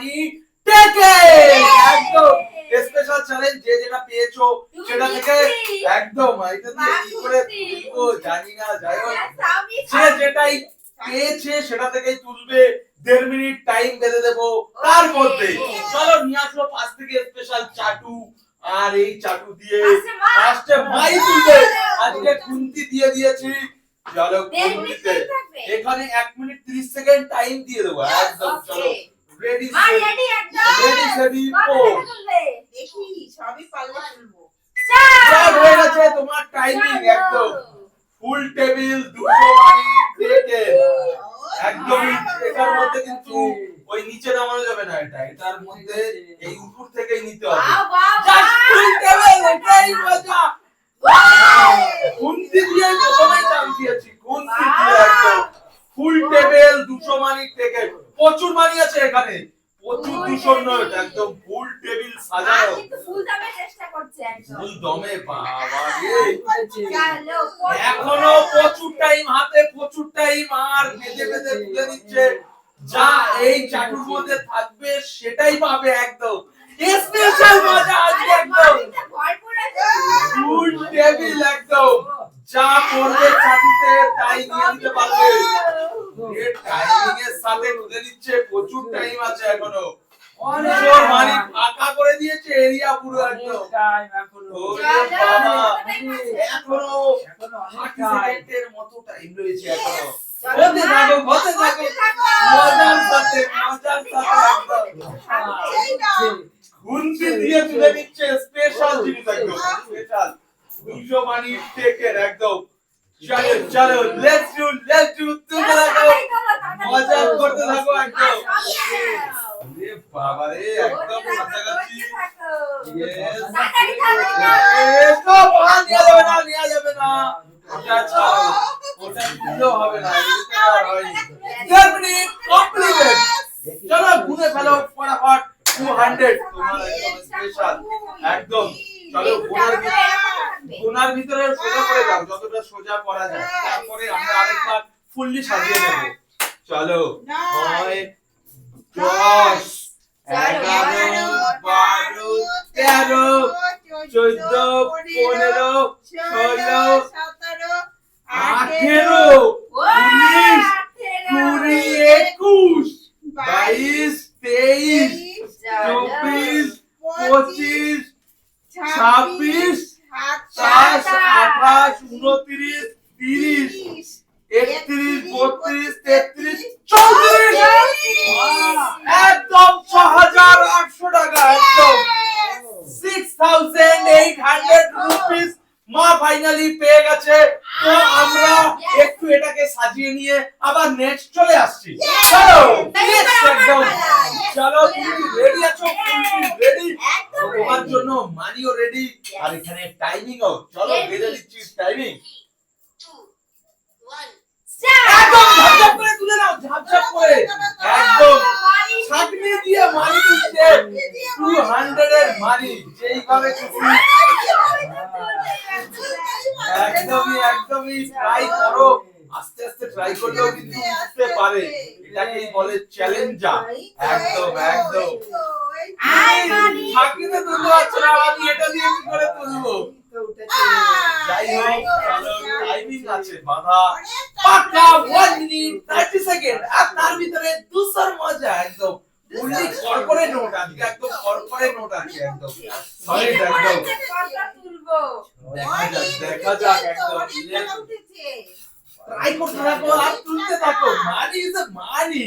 মানি টেকে একদম special challenge যে যেটা পেয়েছো সেটা থেকে একদম এটা দিয়ে কি করে তুলবো জানি না, যাই হোক যে যেটাই পেয়েছে সেটা থেকেই তুলবে। 1.5 মিনিট টাইম বেঁধে দেবো তার মধ্যে। চলো নিয়ে আসলো পাশ থেকে স্পেশাল চাটু, আর এই চাটু দিয়ে ফার্স্টে মাই তুলবে। আজকে খুন্তি দিয়ে দিয়েছি, চলো খুন্তিতে এখানে 1 মিনিট 30 সেকেন্ড টাইম দিয়ে দেবো একদম। চলো রেডি সেডি গো। দেখি সবই পারলে তুলবো। স্টার্ট হয়ে গেছে তোমার টাইমিং একদম। ফুল টেবিল 200 মানি টেকে একদম। এটার মধ্যে কিন্তু ওই নিচে নামানো যাবে না, এটার মধ্যে এই উপর থেকেই নিতে হবে। জাস্ট ফুল টেবিল, এটাই মজা। খুন্তি দিয়ে প্রথমে চাপ দিয়েছি, খুন্তি দিয়ে একদম ফুল টেবিল 200 মানি টেকে। প্রচুর মানি আছে এখানে, প্রচুর 200 নয়, একদম ফুল টেবিল সাজানো। কিন্তু ফুল দামে চেষ্টা করছে একদম। ফুল দমে বাবা রে। এখনো প্রচুর টাইম হাতে, প্রচুর টাইম। আর বেঁধে বেঁধে তুলে দিচ্ছে। যা এই চাটুর মধ্যে থাকবে সেটাই পাবে একদম। স্পেশাল মজা আজকে একদম। ফুল টেবিল একদম। যা করবে চাটুতে তাই নিয়ে নিতে পারবে। এই টাইমিং এর সাথে তুলে দিচ্ছে, প্রচুর টাইম আছে এখনো। অনেক মানি ফাঁকা করে দিয়েছে এরিয়া পুরো একদম। ওরে বাবা, এখনো 30 সেকেন্ডের মতো টাইম রয়েছে এখনো। হতে থাকো, হতে থাকো। মজার সাথে, মজার সাথে একদম। খুন্তি দিয়ে তুলে দিচ্ছে স্পেশাল জিনিস একদম। স্পেশাল 200 মানি টেকের একদম। চলো চলো লেটস ডু তুলে রাখো, মজা করতে থাকো একদম। আরে বাবা রে, একদম কাছাকাছি। ইয়েস তো বাদ নিয়ে যাবে না, নিয়ে যাবে না। ওটা ছাড়ো, ওটা তুললেও হবে না, এটা আর হয়নি। 1 মিনিট কমপ্লিটেড। চলো গুনে ফেলো ফটাফট। 200 তোমার একদম স্পেশাল একদম। চলো গুনার ভিতরে সোজা করে দাও, যতটা সোজা করা যায়। তারপরে আমরা আরেকবার ফুললি সাজিয়ে নেব। চলো 9 10 11 12 13 14 15 16 18 19 20 21 22 23 24 25 26 27 28 29 30 31 32 33 34 একদম 6800 টাকা একদম। 6800 রুপিস মা ফাইনালি পেয়ে গেছে। তো আমরা একটু এটাকে সাজিয়ে নিয়ে আবার নেক্সট চলে আসছি। চলো নেক্সট একদম। চলো তুমি রেডি আছো? তুমি রেডি? তোমার জন্য মানিও রেডি, আর এখানে টাইমিংও। চলো বেঁধে দিচ্ছি টাইমিং। একদম ঝপঝপ করে তুলে নাও, ঝপঝপ করে একদম। ছাকনি দিয়ে মানি তুলছে 200 এর মানি, যেইভাবে খুশি একদমই ট্রাই করো। আস্তে আস্তে ট্রাই করলেও কিন্তু উঠতে পারে, এটাকেই বলে চ্যালেঞ্জার একদম একদম। ছাকনিতে তুলতে পারছো না, আমি এটা দিয়ে কি করে তুলবো? যাই হোক, চলো টাইমিং আছে বাধা পাক্কা 1 মিনিট 30 সেকেন্ড। আর তার ভিতরে 200 মজা একদম। ফুললি কর্পোরেট নোট আজকে, একদম কর্পোরেট নোট আছে একদম। সলিড একদম। দেখা যাক একদম। ট্রাই করতে থাকো আর তুলতে থাকো। মানি ইজ আ মানি।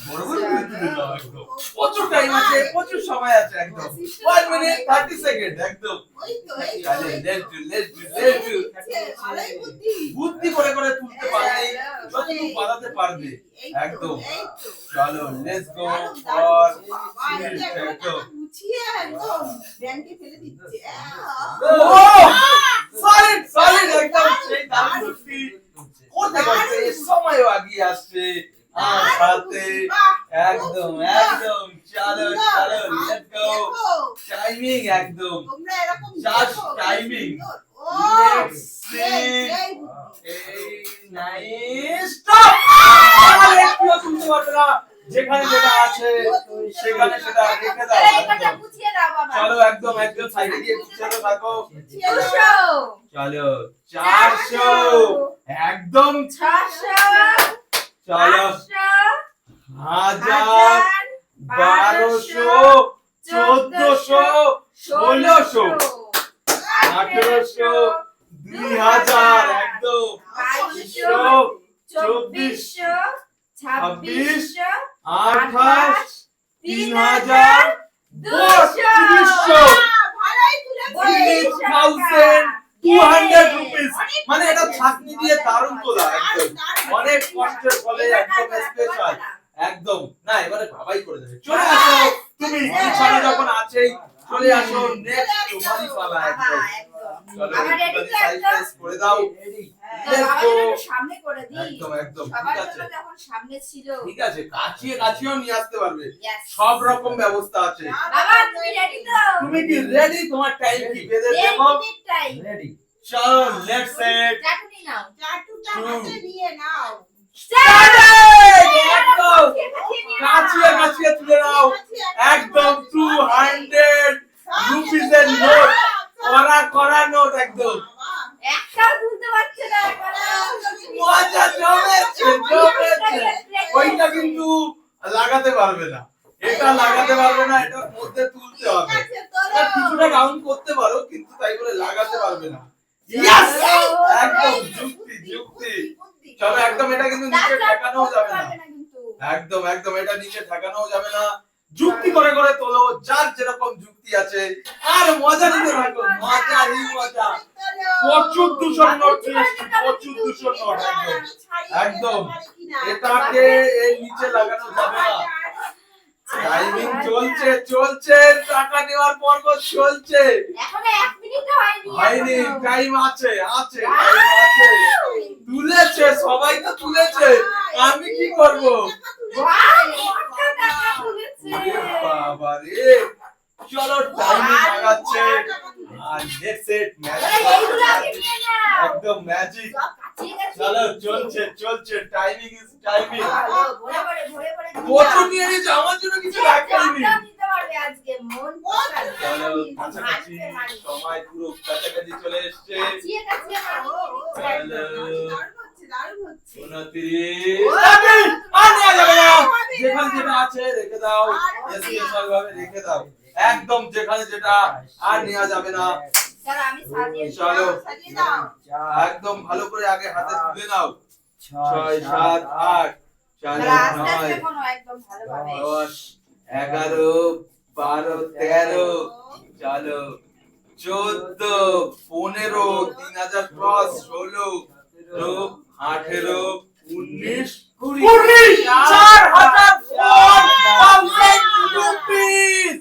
বড়বড় করে তুলে দাও একদম। প্রচুর টাইম আছে, প্রচুর সময় আছে একদম। 1 মিনিট 30 সেকেন্ড একদম। চলে লেটস ডু বুদ্ধি করে করে তুলতে পারলে যতটুকু বাড়াতে পারবে একদম। চলো লেটস গো ফর একদম। ব্যাংকে ফেলে দিচ্ছে। ও সলিড সলিড একদম। সেই দারুণ বুদ্ধি করতে করতে সময়ও আগিয়ে আসছে আর সাথে একদম একদম। চলো চলো লেটস গো। টাইমিং একদম just timing. Let's see 8 9 stop. আর একটু তুলতে পারবে না, যেখানে যেটা আছে সেখানে সেটা রেখে দাও এই কটা একদম। গুছিয়ে দাও বাবা। চলো একদম একদম সাইডে গিয়ে গুছাতে থাকো। 200, চলো 400 একদম 600, চলো 800, 1000 1200 1400 1600 1800 2000 একদম 2200, 2400 2600, 28 3000, 3200 ভালোই তুলেছে। 3200 রুপিস মানে এটা ছাকনি দিয়ে দারুণ তোলা একদম অনেক কষ্টের ফলে একদম স্পেশাল একদম না এবারে বাবাই করে দেবে চলে আসো তুমি বিছানা যখন আছেই চলে আসো নেক্সট তোমারই পালা একদম চলো বাবা ready তো সাইজ একদম? সাইজ করে দাও বাবা জন্য একটু সামনে করে দিই। একদম একদম সবার ঠিক আছে জন্য যখন সামনে ছিল। ঠিক আছে কাচিয়ে কাচিয়েও নিয়ে আসতে পারবে Yes. সব রকম ব্যবস্থা আছে বাবা তুমি রেডি তো? তুমি কি রেডি তোমার টাইম কি বেঁধে 1 দেবো মিনিট টাইম। চলো লেটস সেট চাটনি নাও। চাটুটা হাতে নিয়ে নাও। একদম কাচিয়ে কাচিয়ে তুলে নাও একদম 200 রুপিসের নোট করা করা নোট একদম একটাও তুলতে পারছে না বাবা। মজা জমেছে জমেছে ওইটা কিন্তু লাগাতে পারবে না এটা লাগাতে পারবে না এটার মধ্যে তুলতে হবে আছে, তোলো। আর কিছুটা রাউন্ড করতে পারো কিন্তু তাই বলে লাগাতে পারবে না ইয়েস একদম যুক্তি যুক্তি চলো একদম এটা কিন্তু নিচে ঠেকানো যাবে না একদম একদম এটা নিচে ঠেকানো যাবে না যুক্তি করে করে তোলো যার যেরকম যুক্তি আছে আর মজা নিতে থাকো মজাই মজা প্রচুর দূষণ নোট প্রচুর দূষণ নোট একদম একদম এটাকে এর নিচে লাগানো যাবে না টাইমিং চলছে চলছে টাকা নেওয়ার পর্ব চলছে এখনো 1 মিনিট হয়নি। হয়নি টাইম আছে আছে time আছে তুলেছে সবাই তো তুলেছে আমি কি করব কত টাকা তুলেছে। বাবা রে চলো টাইমিং লাগাচ্ছে আর নেক্সট সেট এইগুলো আগে নিয়ে নাও। একদম ম্যাজিক সব কাচিয়ে কাচিয়ে চলো দিচ্ছি। চলছে চলছে টাইমিং ইজ টাইমিং ভালো, ভরে ভরে ভরে ভরে দিয়ে প্রচুর দাও। নিয়ে নিয়েছে আমার জন্য কিছু যে রাখেনি যতটা নিতে পারবে আজকে মন প্রসাদ। চলো কাছাকাছি মানতে মানি। সময় পুরো কাছাকাছি চলে এসছে কাচিয়ে কাচিয়ে মানিয়ে নিচ্ছে একদম। দারুণ হচ্ছে। 29 আর নেওয়া যাবে না যেখানে যেটা আছে রেখে দাও স্পেশাল ভাবে রেখে দাও একদম যেখানে যেটা আর নেওয়া যাবে না চলো আমি সাজিয়ে দিই। চলো সাজিয়ে দাও। একদম ভালো করে আগে হাতে তুলে নাও 6 7 8 চলো আস্তে আস্তে 9 কোনো একদম ভালোভাবে। 10 11 12 13 চলো 14 15 3000 ক্রস 16 18 19 20 4000 রুপিস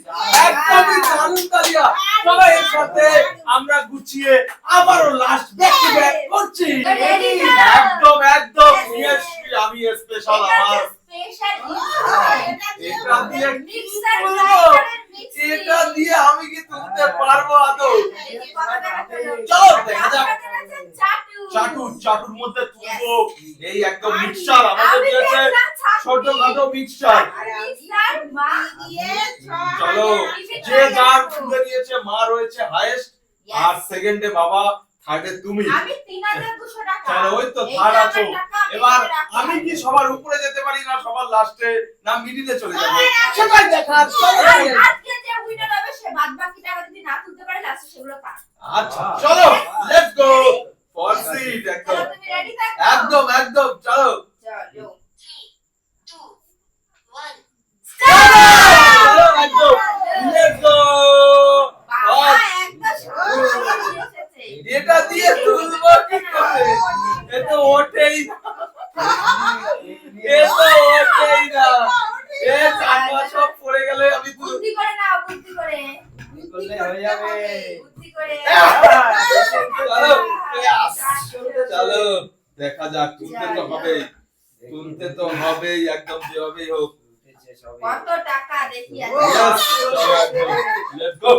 একদমই দারুণ তালিয়া সবাই এর সাথে আমরা গুছিয়ে আবারও লাস্ট ব্যাক টু ব্যাক করছি Ready না? একদম একদম আমি স্পেশাল আমার স্পেশাল এটা দিয়ে কি মিক্সার করবো? গ্রাইন্ডারের মিক্সি। এটা দিয়ে আমি কি তুলতে পারবো আদৌ দেখি কত টাকা পেলো। চলো, দেখা যাক। টাকা পেয়েছে চাটু। চাটুর মধ্যে তুলবো এই একদম মিক্সচার আমাদের আমি দিয়েছে দেখলাম ছাকনি। ছোটখাটো মিক্সচার মিক্সার মা। দিয়ে চলো যে যার তুলে নিয়েছে মা রয়েছে হাইয়েস্ট Yes. আর সেকেন্ডে বাবা থার্ডে তুমি আমি 3200 টাকা। চলো ওই তো এই থার্ড আমার আছো টাকা আমি এবার এখানে রাখলাম। আমি কি সবার উপরে যেতে পারি না সবার লাস্টে না মিডিলে চলে যাবো আরে, সেটাই দেখার আর আজকে যে উইনার হবে সে বাদবাকি টাকা যদি না তুলতে পারে লাস্টে সেগুলো পায়। আচ্ছা চলো লেটস গো ফর সিট একদম চলো তুমি রেডি থাকো। একদম একদম চলো চলো। চলো একদম লেটস গো বাবা একটা সত্যি এসেছে। এটা দিয়ে তুলবো কি করে এ তো ওঠেই না এ তো ওঠেই না এ চাকা সব পড়ে গেলে আমি তুল বুদ্ধি করে নাও, বুদ্ধি করে। করলে হয়ে যাবে। বুদ্ধি করে। চলো চলো দেখা যাক তুলতে তো হবে তুলতে তো হবেই একদম যেভাবেই হোক কত টাকা দেখি আজকে। Yes, চলো একদম লেটস গো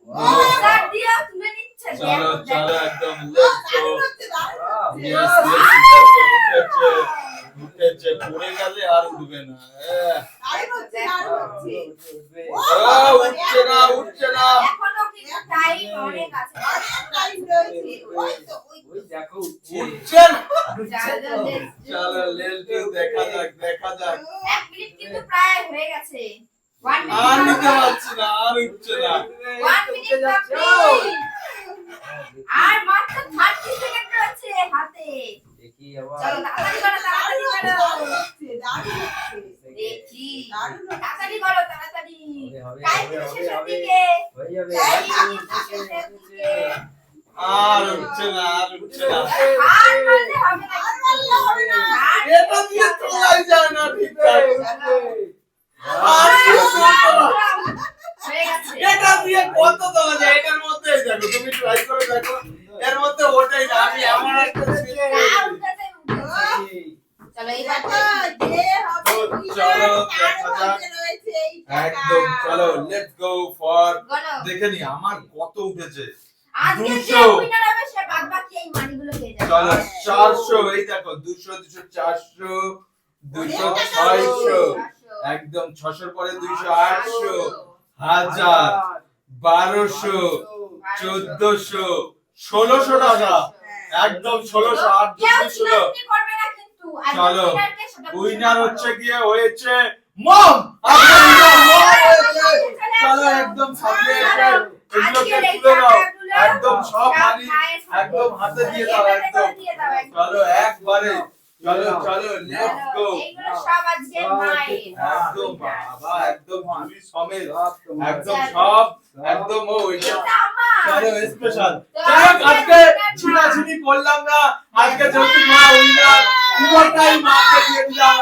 মিক্সার দিয়ে তুলে নিচ্ছে। চলো দেখো, চলো দেখো। একদম লেটস গো দারুণ হচ্ছে, দারুণ হচ্ছে। ইয়েস ইয়েস উঠেছে পড়ে গেলে আর উঠবে না উঠছে না এখনো কিন্তু টাইম অনেক আছে। ওই দেখো উঠছে। উঠছে না চলো, চলো লেটস দেখা যাক 1 মিনিট কিন্তু প্রায় হয়ে গেছে। 1 আর মিনিট নিতে পারছি না আর উঠছে না 1 মিনিট বাকি। আর মাত্র 30 সেকেন্ড রয়েছে হাতে। দেখি আবার। চলো তাড়াতাড়ি করো, তাড়াতাড়ি করো। দেখি তাড়াতাড়ি করো, তাড়াতাড়ি। টাইম শেষের দিকে। হয়ে যাবে। টাইম শেষের দিকে। আর উঠছে না আর মারলে হবে না, আর এটা দিয়ে তোলাই যায় না ঠিকঠাক আর হয়ে গেছে। এটা দিয়ে কত তোলা যায় এটার মধ্যে দেখো তুমি ট্রাই করে দেখো এর মধ্যে ওটাই না আমি এমন একটা না, উঠাতে উঠেছে। চলো এইবার একদম চলো লেটস গো ফর বলো। দেখে নি আমার কত উঠেছে আজকে যে 200 উইনার হবে সে বাদবাকি এই মানিগুলো পেয়ে যাবে। চলো 400 এই দেখো 200 200 400 200 600 একদম 600 পরে 200 800 1000 1200 1400 1600 টাকা একদম 1600 আর কেউ 200 চিনাচিনি করবে না কিন্তু। আজকে চলো উইনারকে সেটা বুঝতে উইনার পারবো। হচ্ছে গিয়ে হয়েছে মম চলো একদম সামনে এসে এগুলোকে আজকের এই তুলে নাও টাকাগুলো একদম সব মানি মায়ের সাথে। একদম হাতে দিয়ে দাও এটাতে একদম করে দিয়ে দাও একদম। চলো একবারে চলো চলো লেটস গো এইগুলো সব আজকে মায়ের। একদম বাবা একদম ঝুলি সমেত একদম চলো। সব একদম ওইটা এটা আমার। চলো স্পেশাল তো যাক আজকে winner ছিনাছিনি করলাম না আজকে যেহেতু মা উইনার পুরোটাই মাকে দিয়ে দিলাম